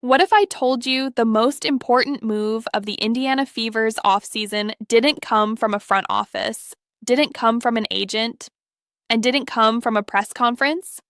What if I told you the most important move of the Indiana Fever's offseason didn't come from a front office, didn't come from an agent, and didn't come from a press conference?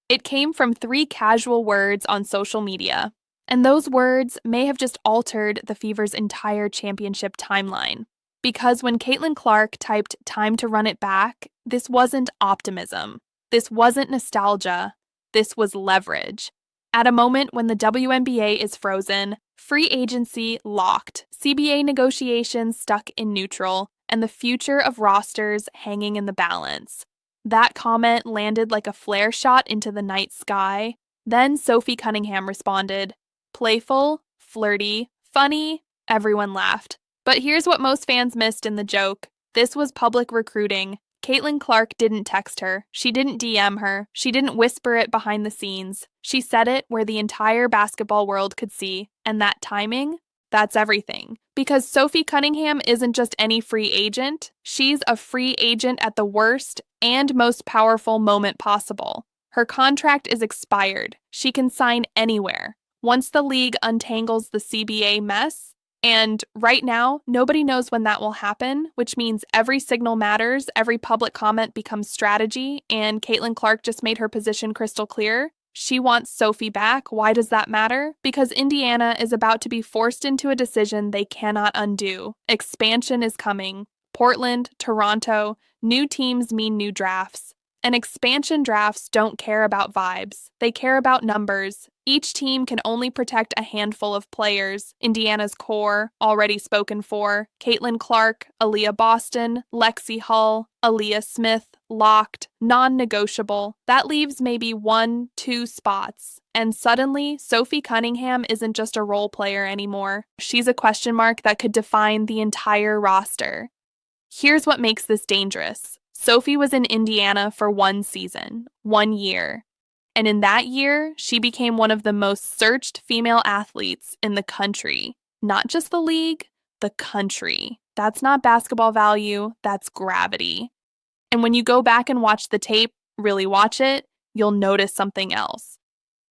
It came from three casual words on social media. And those words may have just altered the Fever's entire championship timeline. Because when Caitlin Clark typed "time to run it back," this wasn't optimism. This wasn't nostalgia. This was leverage. At a moment when the WNBA is frozen, free agency locked, CBA negotiations stuck in neutral, and the future of rosters hanging in the balance. That comment landed like a flare shot into the night sky. Then Sophie Cunningham responded. Playful, flirty, funny, everyone laughed. But here's what most fans missed in the joke. This was public recruiting. Caitlin Clark didn't text her. She didn't DM her. She didn't whisper it behind the scenes. She said it where the entire basketball world could see. And that timing? That's everything. Because Sophie Cunningham isn't just any free agent. She's a free agent at the worst and most powerful moment possible. Her contract is expired. She can sign anywhere. Once the league untangles the CBA mess, and right now, nobody knows when that will happen, which means every signal matters, every public comment becomes strategy, and Caitlin Clark just made her position crystal clear. She wants Sophie back. Why does that matter? Because Indiana is about to be forced into a decision they cannot undo. Expansion is coming. Portland, Toronto, new teams mean new drafts. And expansion drafts don't care about vibes. They care about numbers. Each team can only protect a handful of players. Indiana's core, already spoken for. Caitlin Clark, Aaliyah Boston, Lexi Hull, Aaliyah Smith, locked, non-negotiable. That leaves maybe 1-2 spots. And suddenly, Sophie Cunningham isn't just a role player anymore. She's a question mark that could define the entire roster. Here's what makes this dangerous. Sophie was in Indiana for one season, 1 year. And in that year, she became one of the most searched female athletes in the country. Not just the league, the country. That's not basketball value, that's gravity. And when you go back and watch the tape, really watch it, you'll notice something else.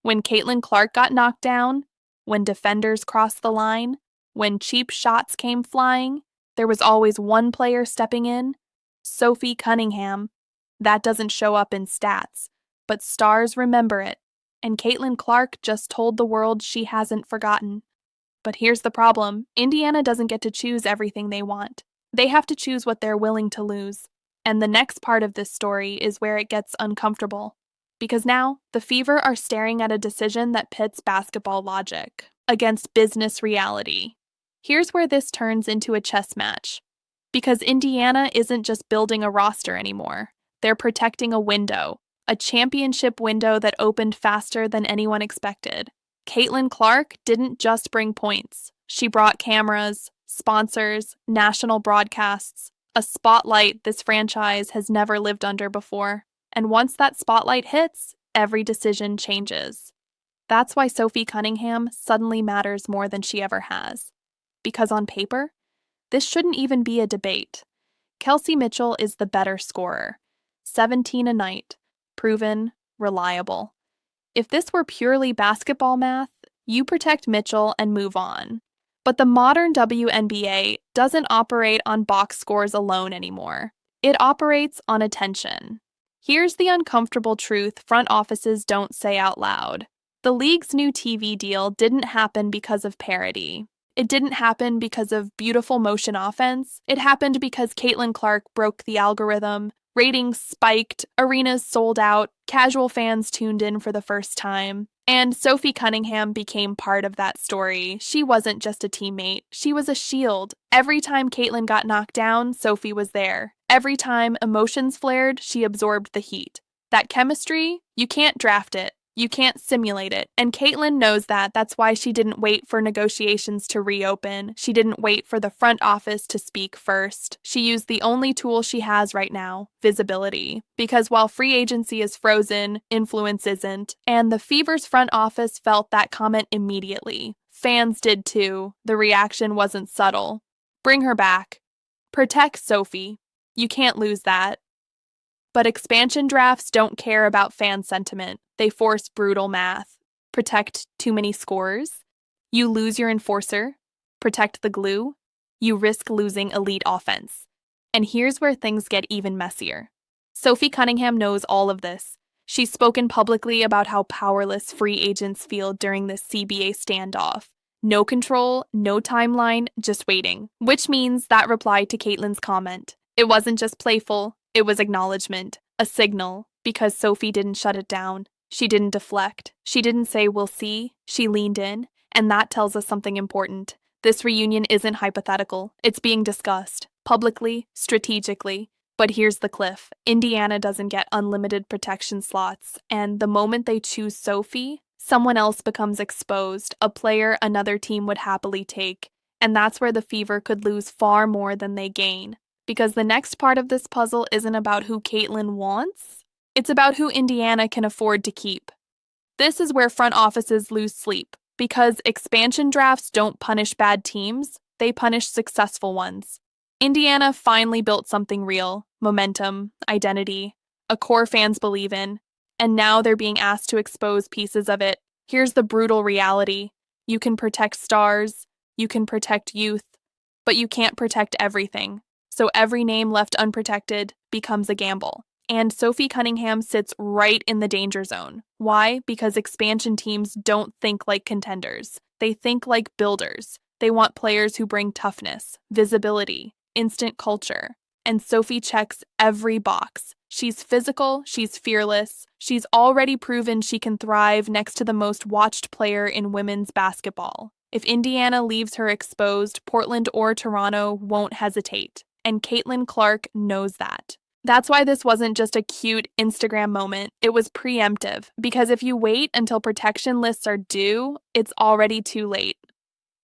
When Caitlin Clark got knocked down, when defenders crossed the line, when cheap shots came flying, there was always one player stepping in. Sophie Cunningham. That doesn't show up in stats, but stars remember it, and Caitlin Clark just told the world she hasn't forgotten. But here's the problem. Indiana doesn't get to choose everything they want. They have to choose what they're willing to lose. And the next part of this story is where it gets uncomfortable. Because now, the Fever are staring at a decision that pits basketball logic against business reality. Here's where this turns into a chess match. Because Indiana isn't just building a roster anymore. They're protecting a window, a championship window that opened faster than anyone expected. Caitlin Clark didn't just bring points. She brought cameras, sponsors, national broadcasts, a spotlight this franchise has never lived under before. And once that spotlight hits, every decision changes. That's why Sophie Cunningham suddenly matters more than she ever has. Because on paper, this shouldn't even be a debate. Kelsey Mitchell is the better scorer. 17 a night. Proven, reliable. If this were purely basketball math, you protect Mitchell and move on. But the modern WNBA doesn't operate on box scores alone anymore. It operates on attention. Here's the uncomfortable truth front offices don't say out loud. The league's new TV deal didn't happen because of parity. It didn't happen because of beautiful motion offense. It happened because Caitlin Clark broke the algorithm, ratings spiked, arenas sold out, casual fans tuned in for the first time. And Sophie Cunningham became part of that story. She wasn't just a teammate, she was a shield. Every time Caitlin got knocked down, Sophie was there. Every time emotions flared, she absorbed the heat. That chemistry, you can't draft it. You can't simulate it. And Caitlin knows that. That's why she didn't wait for negotiations to reopen. She didn't wait for the front office to speak first. She used the only tool she has right now, visibility. Because while free agency is frozen, influence isn't. And the Fever's front office felt that comment immediately. Fans did too. The reaction wasn't subtle. Bring her back. Protect Sophie. You can't lose that. But expansion drafts don't care about fan sentiment. They force brutal math. Protect too many scores? You lose your enforcer, protect the glue, you risk losing elite offense. And here's where things get even messier. Sophie Cunningham knows all of this. She's spoken publicly about how powerless free agents feel during this CBA standoff. No control, no timeline, just waiting. Which means that reply to Caitlin's comment. It wasn't just playful, it was acknowledgement, a signal, because Sophie didn't shut it down. She didn't deflect. She didn't say, "We'll see." She leaned in, and that tells us something important. This reunion isn't hypothetical. It's being discussed, publicly, strategically. But here's the cliff. Indiana doesn't get unlimited protection slots, and the moment they choose Sophie, someone else becomes exposed, a player another team would happily take. And that's where the Fever could lose far more than they gain. Because the next part of this puzzle isn't about who Caitlin wants, it's about who Indiana can afford to keep. This is where front offices lose sleep, because expansion drafts don't punish bad teams, they punish successful ones. Indiana finally built something real, momentum, identity, a core fans believe in, and now they're being asked to expose pieces of it. Here's the brutal reality. You can protect stars, you can protect youth, but you can't protect everything. So every name left unprotected becomes a gamble. And Sophie Cunningham sits right in the danger zone. Why? Because expansion teams don't think like contenders. They think like builders. They want players who bring toughness, visibility, instant culture. And Sophie checks every box. She's physical, she's fearless, she's already proven she can thrive next to the most watched player in women's basketball. If Indiana leaves her exposed, Portland or Toronto won't hesitate. And Caitlin Clark knows that. That's why this wasn't just a cute Instagram moment, it was preemptive, because if you wait until protection lists are due, it's already too late.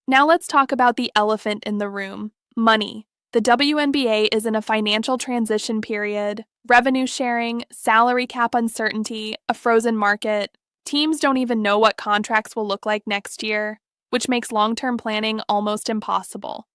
Now let's talk about the elephant in the room, money. The WNBA is in a financial transition period, revenue sharing, salary cap uncertainty, a frozen market. Teams don't even know what contracts will look like next year, which makes long-term planning almost impossible.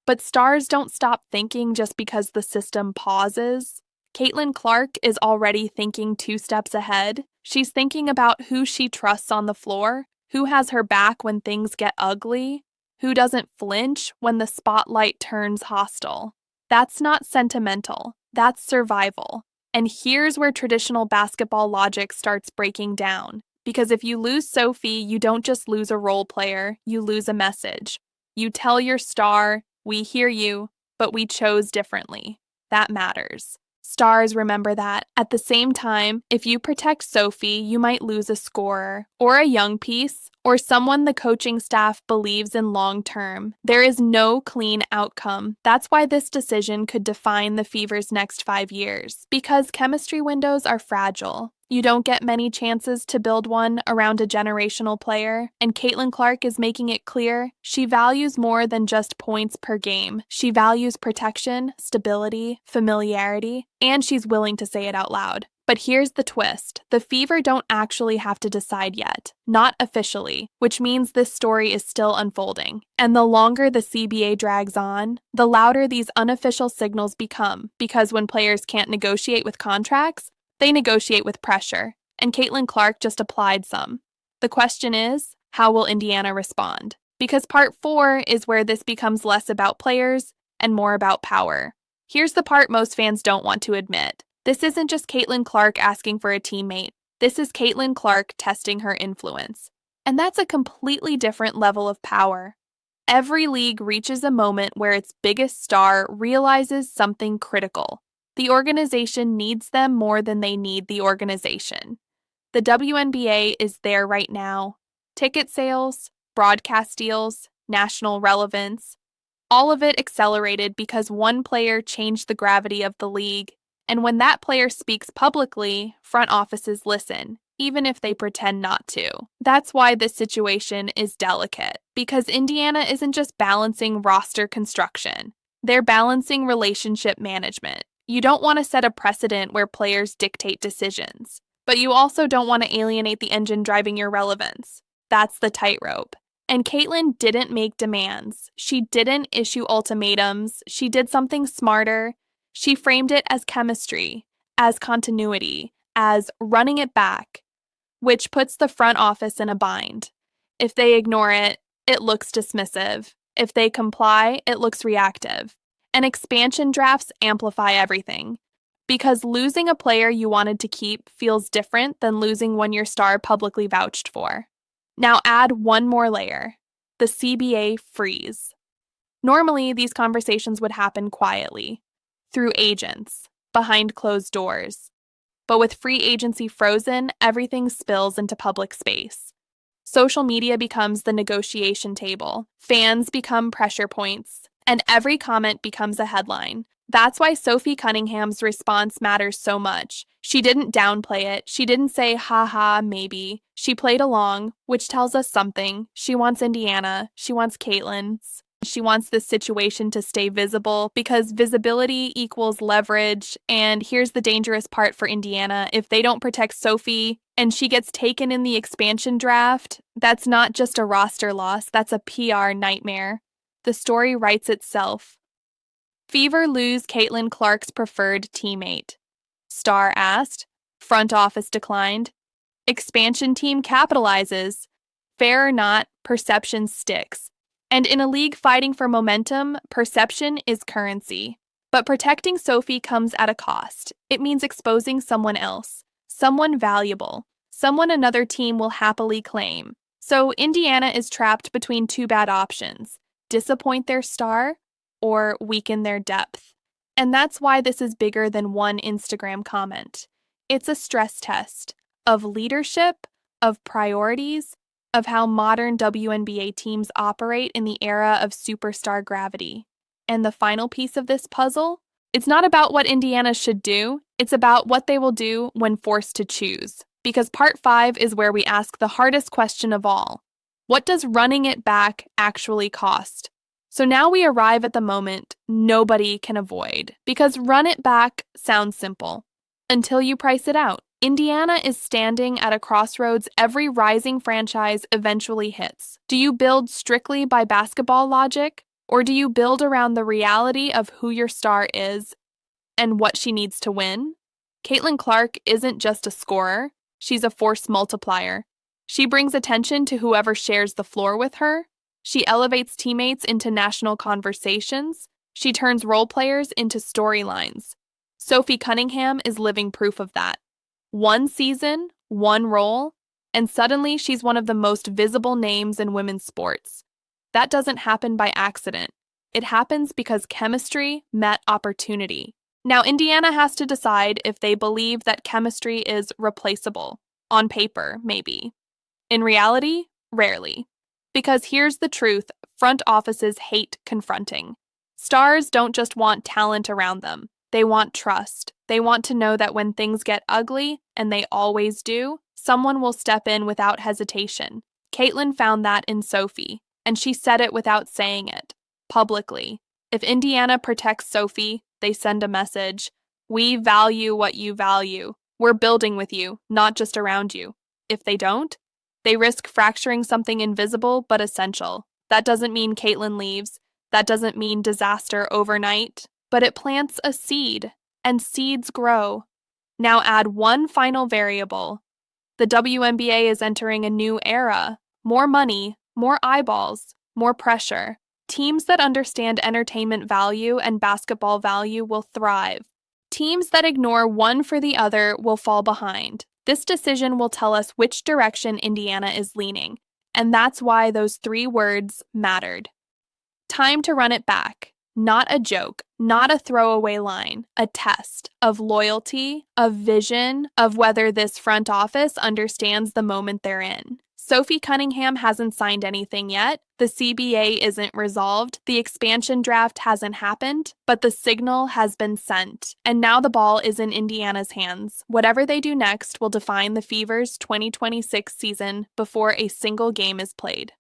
But stars don't stop thinking just because the system pauses. Caitlin Clark is already thinking 2 steps ahead. She's thinking about who she trusts on the floor, who has her back when things get ugly, who doesn't flinch when the spotlight turns hostile. That's not sentimental, that's survival. And here's where traditional basketball logic starts breaking down. Because if you lose Sophie, you don't just lose a role player, you lose a message. You tell your star, "We hear you, but we chose differently." That matters. Stars remember that. At the same time, if you protect Sophie, you might lose a scorer, or a young piece, or someone the coaching staff believes in long term. There is no clean outcome. That's why this decision could define the Fever's next 5 years. Because chemistry windows are fragile. You don't get many chances to build one around a generational player, and Caitlin Clark is making it clear she values more than just points per game. She values protection, stability, familiarity, and she's willing to say it out loud. But here's the twist. The Fever don't actually have to decide yet. Not officially, which means this story is still unfolding. And the longer the CBA drags on, the louder these unofficial signals become, because when players can't negotiate with contracts, they negotiate with pressure, and Caitlin Clark just applied some. The question is, how will Indiana respond? Because part 4 is where this becomes less about players and more about power. Here's the part most fans don't want to admit. This isn't just Caitlin Clark asking for a teammate. This is Caitlin Clark testing her influence. And that's a completely different level of power. Every league reaches a moment where its biggest star realizes something critical. The organization needs them more than they need the organization. The WNBA is there right now. Ticket sales, broadcast deals, national relevance, all of it accelerated because one player changed the gravity of the league. And when that player speaks publicly, front offices listen, even if they pretend not to. That's why this situation is delicate, because Indiana isn't just balancing roster construction. They're balancing relationship management. You don't want to set a precedent where players dictate decisions, but you also don't want to alienate the engine driving your relevance. That's the tightrope. And Caitlin didn't make demands. She didn't issue ultimatums. She did something smarter. She framed it as chemistry, as continuity, as running it back, which puts the front office in a bind. If they ignore it, it looks dismissive. If they comply, it looks reactive. And expansion drafts amplify everything. Because losing a player you wanted to keep feels different than losing one your star publicly vouched for. Now add one more layer: the CBA freeze. Normally, these conversations would happen quietly, through agents, behind closed doors. But with free agency frozen, everything spills into public space. Social media becomes the negotiation table, fans become pressure points, and every comment becomes a headline. That's why Sophie Cunningham's response matters so much. She didn't downplay it. She didn't say, haha, maybe. She played along, which tells us something. She wants Indiana. She wants Caitlyn's. She wants this situation to stay visible because visibility equals leverage. And here's the dangerous part for Indiana. If they don't protect Sophie and she gets taken in the expansion draft, that's not just a roster loss, that's a PR nightmare. The story writes itself. Fever lose Caitlin Clark's preferred teammate. Star asked. Front office declined. Expansion team capitalizes. Fair or not, perception sticks. And in a league fighting for momentum, perception is currency. But protecting Sophie comes at a cost. It means exposing someone else, someone valuable, someone another team will happily claim. So Indiana is trapped between two bad options: disappoint their star or weaken their depth. And that's why this is bigger than one Instagram comment. It's a stress test of leadership, of priorities, of how modern WNBA teams operate in the era of superstar gravity. And the final piece of this puzzle? It's not about what Indiana should do, it's about what they will do when forced to choose. Because part 5 is where we ask the hardest question of all. What does running it back actually cost? So now we arrive at the moment nobody can avoid, because run it back sounds simple, until you price it out. Indiana is standing at a crossroads every rising franchise eventually hits. Do you build strictly by basketball logic, or do you build around the reality of who your star is and what she needs to win? Caitlin Clark isn't just a scorer, she's a force multiplier. She brings attention to whoever shares the floor with her. She elevates teammates into national conversations. She turns role players into storylines. Sophie Cunningham is living proof of that. One season, one role, and suddenly she's one of the most visible names in women's sports. That doesn't happen by accident. It happens because chemistry met opportunity. Now, Indiana has to decide if they believe that chemistry is replaceable. On paper, maybe. In reality, rarely. Because here's the truth, front offices hate confronting. Stars don't just want talent around them. They want trust. They want to know that when things get ugly, and they always do, someone will step in without hesitation. Caitlin found that in Sophie, and she said it without saying it, publicly. If Indiana protects Sophie, they send a message. We value what you value. We're building with you, not just around you. If they don't, they risk fracturing something invisible but essential. That doesn't mean Caitlin leaves. That doesn't mean disaster overnight. But it plants a seed, and seeds grow. Now add one final variable. The WNBA is entering a new era. More money, more eyeballs, more pressure. Teams that understand entertainment value and basketball value will thrive. Teams that ignore one for the other will fall behind. This decision will tell us which direction Indiana is leaning, and that's why those 3 words mattered. Time to run it back. Not a joke, not a throwaway line, a test of loyalty, of vision, of whether this front office understands the moment they're in. Sophie Cunningham hasn't signed anything yet, the CBA isn't resolved, the expansion draft hasn't happened, but the signal has been sent. And now the ball is in Indiana's hands. Whatever they do next will define the Fever's 2026 season before a single game is played.